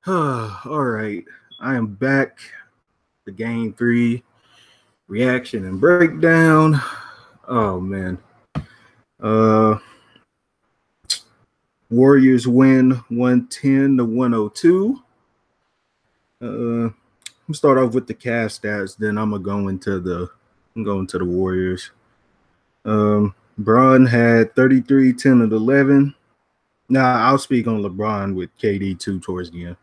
All right, I am back. The game three reaction and breakdown. Oh man, uh, Warriors win 110-102. I'm gonna start off with the cast stats, then I'm going to the Warriors. Bron had 33, 10, and 11. Now I'll speak on LeBron with KD too towards the end.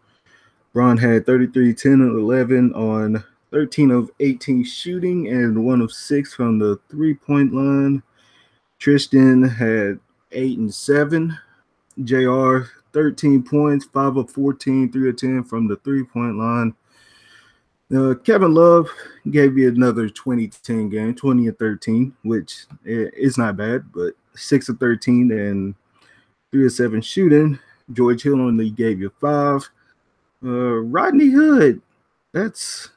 Bron had 33, 10, and 11 on 13 of 18 shooting and 1 of 6 from the 3-point line. Tristan had 8 and 7. JR 13 points, 5 of 14, 3 of 10 from the 3-point line. Kevin Love gave you another 20-10 game, 20 and 13, which is not bad, but 6 of 13 and 3 of 7 shooting. George Hill only gave you 5. Rodney Hood, that's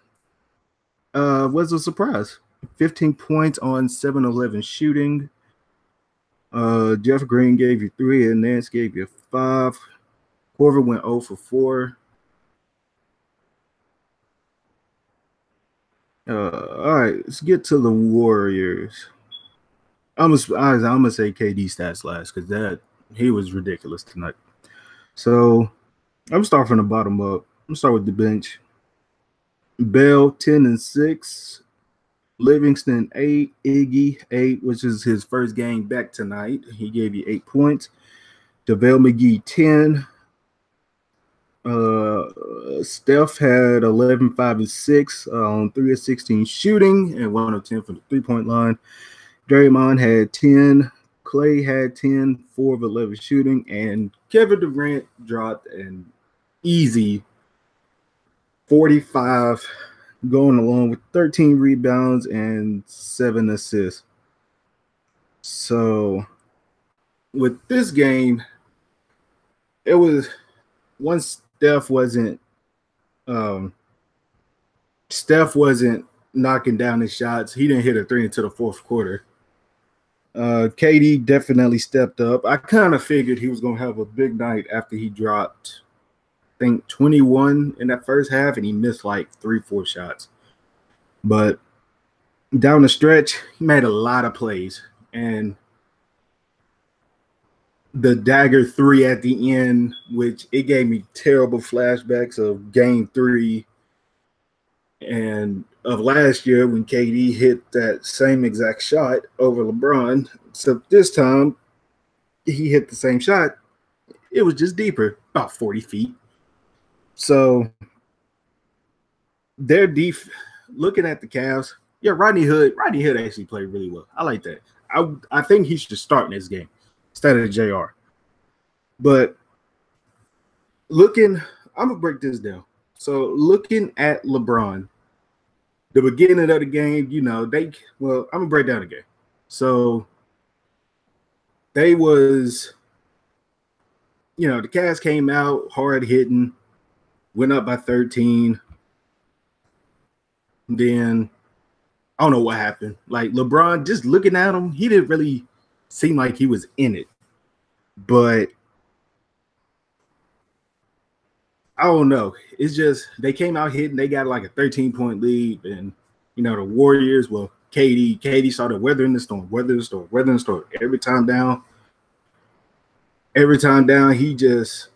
was a surprise. 15 points on 7-11 shooting. Jeff Green gave you 3, and Nance gave you 5. Corver went 0 for 4. All right, let's get to the Warriors. I'm gonna say KD stats last because he was ridiculous tonight. So I'm start from the bottom up. I'm start with the bench. Bell 10 and 6. Livingston 8, Iggy 8, which is his first game back tonight. He gave you 8 points. JaVale McGee 10. Steph had 11, 5, and 6 on 3 of 16 shooting and 1 of 10 from the 3-point line. Draymond had 10. Clay had 10, 4 of 11 shooting, and Kevin Durant dropped an easy 45, going along with 13 rebounds and 7 assists. So with this game, it was once Steph wasn't knocking down his shots. He didn't hit a 3 until the fourth quarter. KD definitely stepped up. I kind of figured he was going to have a big night after he dropped, I think, 21 in that first half, and he missed like 3-4 shots. But down the stretch, he made a lot of plays. And the dagger 3 at the end, which it gave me terrible flashbacks of game 3 and of last year when KD hit that same exact shot over LeBron. So this time he hit the same shot. It was just deeper, about 40 feet. So their looking at the Cavs, yeah, Rodney Hood actually played really well. I like that. I think he should start in this game instead of JR. But I'm gonna break this down. So looking at LeBron, the beginning of the game, I'm gonna break down the game. So they was, the Cavs came out hard hitting, went up by 13. Then I don't know what happened. Like LeBron, just looking at him, he didn't really seem like he was in it. But I don't know. It's just they came out hitting. They got like a 13-point lead, and the Warriors. Well, KD started weathering the storm. Every time down, he just,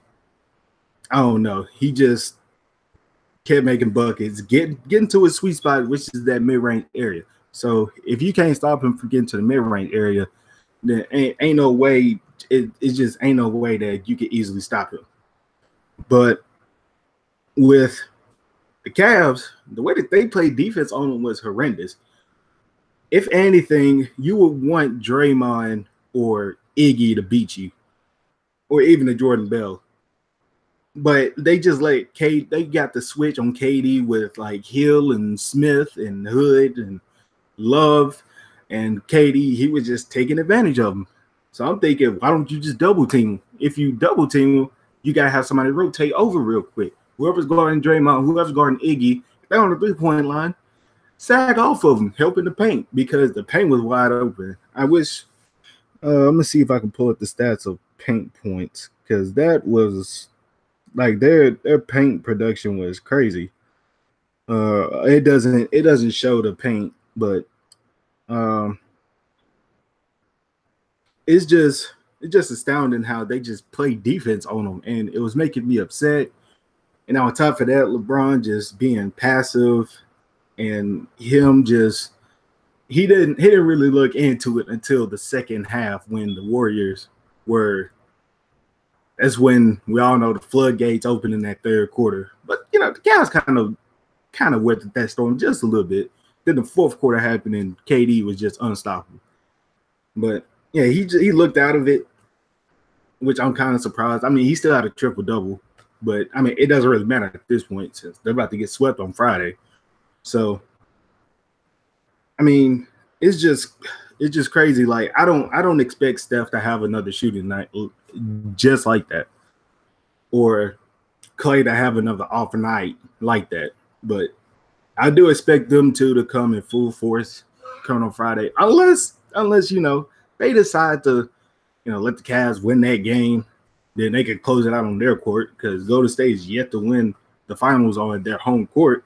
I don't know. He just kept making buckets, getting to his sweet spot, which is that mid-range area. So if you can't stop him from getting to the mid-range area, then ain't no way. It just ain't no way that you can easily stop him. But with the Cavs, the way that they played defense on them was horrendous. If anything, you would want Draymond or Iggy to beat you, or even a Jordan Bell. But they just they got the switch on KD with like Hill and Smith and Hood and Love, and KD, he was just taking advantage of them. So I'm thinking, why don't you just double team? If you double team, you gotta have somebody rotate over real quick. Whoever's guarding Draymond, whoever's guarding Iggy, if they're on the 3-point line, sag off of them, help in the paint, because the paint was wide open. I wish, I'm gonna see if I can pull up the stats of paint points, because that was Like their paint production was crazy. It doesn't show the paint, but um, it's just astounding how they just play defense on them, and it was making me upset. And on top of that, LeBron just being passive, and him just he didn't really look into it until the second half when the Warriors were. That's when we all know the floodgates opened in that third quarter. But the Cavs kind of weathered that storm just a little bit. Then the fourth quarter happened and KD was just unstoppable. But yeah, he looked out of it, which I'm kind of surprised. I mean, he still had a triple double, but I mean, it doesn't really matter at this point since they're about to get swept on Friday. So, I mean, it's just crazy. Like I don't expect Steph to have another shooting night just like that, or Clay to have another off night like that. But I do expect them to come in full force coming on Friday, unless they decide to let the Cavs win that game, then they could close it out on their court because Golden State is yet to win the finals on their home court.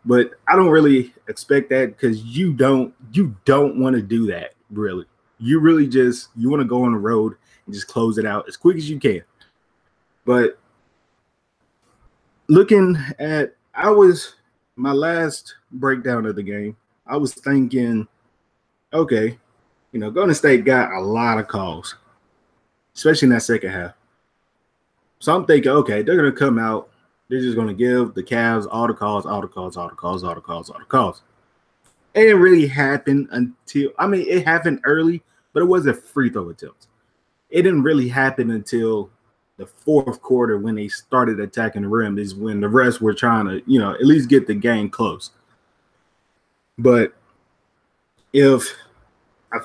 But I don't really expect that because you don't want to do that, really. You really you want to go on the road and just close it out as quick as you can. But looking at my last breakdown of the game, I was thinking, okay, Golden State got a lot of calls, especially in that second half. So I'm thinking, okay, they're going to come out. They're just going to give the Cavs all the calls, all the calls, all the calls, all the calls, all the calls. It didn't really happen it happened early, but it wasn't free throw attempts. It didn't really happen until the fourth quarter when they started attacking the rim is when the rest were trying to, at least get the game close. But I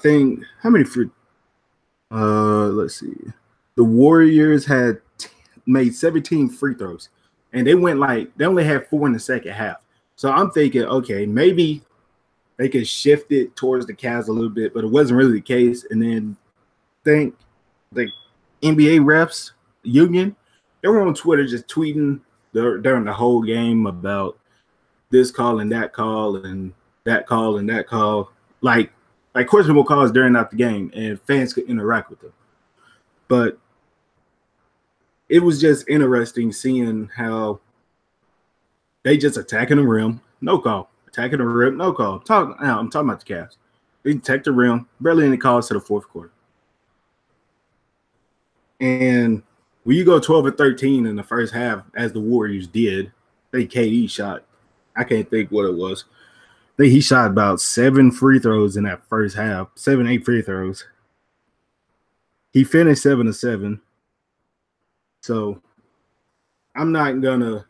think how many free let's see. The Warriors had made 17 free throws, and they only had 4 in the second half. So I'm thinking, okay, maybe they could shift it towards the Cavs a little bit, but it wasn't really the case. And then think the NBA refs union, they were on Twitter just tweeting during the whole game about this call and that call and that call and that call, like questionable calls during the game, and fans could interact with them. But it was just interesting seeing how they just attacking the rim, no call. Attacking the rim, no call. I'm talking about the Cavs. They attacked the rim, barely any calls to the fourth quarter. And when you go 12 or 13 in the first half, as the Warriors did, I think KD shot, I can't think what it was. I think he shot about 7 free throws in that first half, 8 free throws. He finished 7 of 7. So I'm not gonna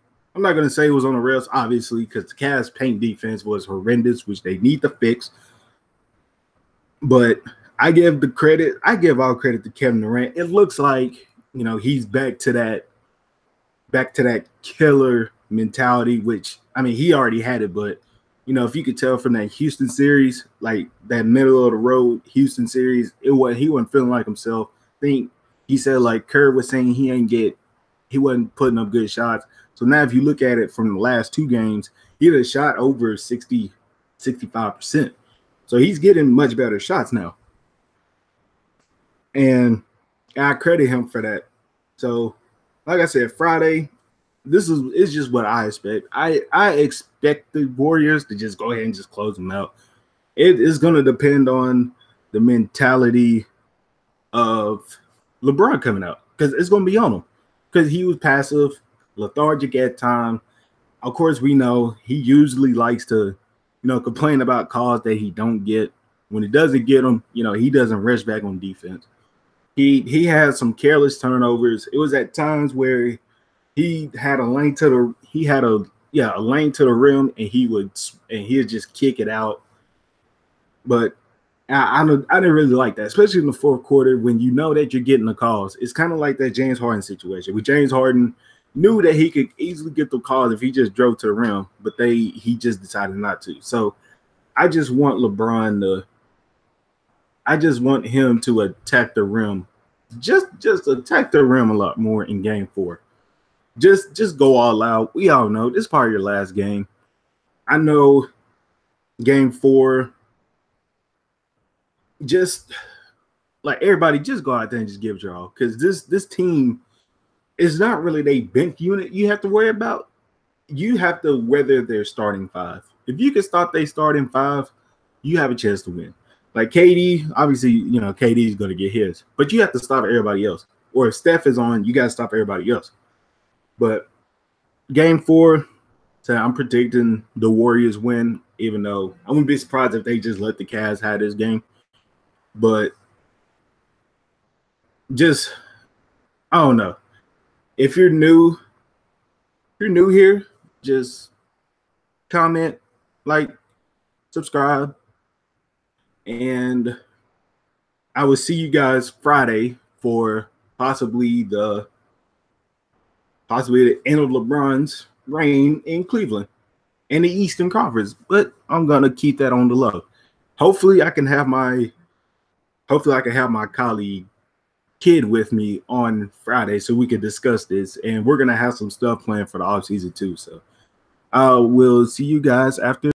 say it was on the rails, obviously, because the Cavs' paint defense was horrendous, which they need to fix. But I give all credit to Kevin Durant. It looks like he's back to that killer mentality, which I mean he already had it, but if you could tell from that Houston series, like that middle of the road Houston series, he wasn't feeling like himself. I think he said like Kerr was saying he wasn't putting up good shots. So now if you look at it from the last 2 games, he had a shot over 60, 65%. So he's getting much better shots now. And I credit him for that. So like I said, Friday, it's just what I expect. I expect the Warriors to just go ahead and just close them out. It is going to depend on the mentality of LeBron coming out because it's going to be on him because he was passive, lethargic at time. Of course, we know he usually likes to, complain about calls that he don't get. When he doesn't get them, he doesn't rush back on defense. He had some careless turnovers. It was at times where he had a lane to the rim, and he would just kick it out. But I didn't really like that, especially in the fourth quarter when you know that you're getting the calls. It's kind of like that James Harden situation. With James Harden, knew that he could easily get the calls if he just drove to the rim, but he just decided not to. So I just want him to attack the rim, just attack the rim a lot more in Game 4. just go all out. We all know this is part of your last game. I know game 4, just like everybody, just go out there and just give it your all, because this team is not really a bench unit you have to worry about. You have to weather their starting 5. If you can stop their starting 5, you have a chance to win. Like KD, obviously, KD is going to get his, but you have to stop everybody else. Or if Steph is on, you got to stop everybody else. But game 4, so I'm predicting the Warriors win, even though I wouldn't be surprised if they just let the Cavs have this game. But just, I don't know. If you're new here, just comment, like, subscribe, and I will see you guys Friday for possibly the end of LeBron's reign in Cleveland in the Eastern Conference. But I'm gonna keep that on the low. Hopefully, I can have my colleague Kid with me on Friday so we can discuss this, and we're gonna have some stuff planned for the offseason too. So we'll see you guys after.